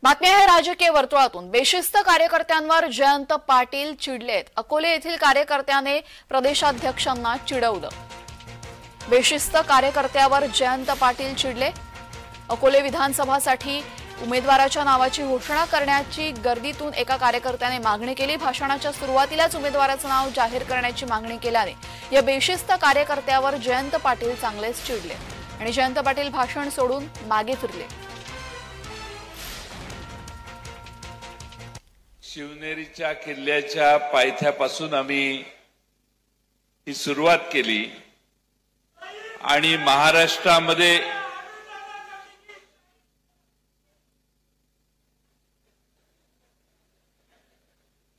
बातमी आहे राजकीय वर्तुळातून। बेशिस्त कार्यकर्त्यांवर जयंत पाटील चिडलेत। अकोले येथील कार्यकर्त्याने प्रदेशाध्यक्षांना चिडवलं। बेशिस्त कार्यकर्त्यावर जयंत पाटील चिडले। अकोले विधानसभासाठी उमेदवाराच्या नावाची घोषणा करण्याची गर्दीतून एका कार्यकर्त्याने मागणी केली। भाषणाच्या सुरुवातीलाच उमेदवाराचं नाव जाहीर करण्याची मागणी केल्याने या बेशिस्त कार्यकर्त्यावर जयंत पाटील चांगलेच चिडले आणि जयंत पाटील भाषण सोडून मागे फिरले। शिवनेरीच्या किल्ल्याच्या पायथ्यापासून आम्ही ही सुरुवात केली आणि महाराष्ट्रामध्ये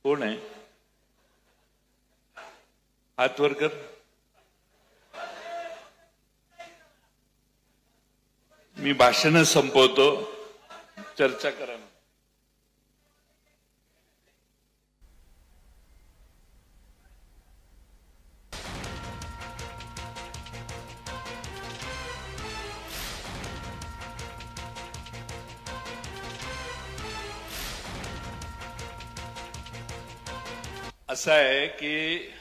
कोण आहे? हात वर कर। मी भाषण संपवतो, चर्चा करा। असं आहे की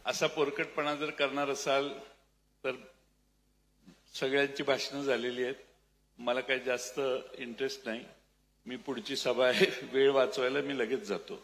असा पोरकटपणा जर करणार असाल तर सगळ्यांची भाषणं झालेली आहेत। मला काही जास्त इंटरेस्ट नाही। मी पुढची सभा आहे, वेळ वाचवायला मी लगेच जातो।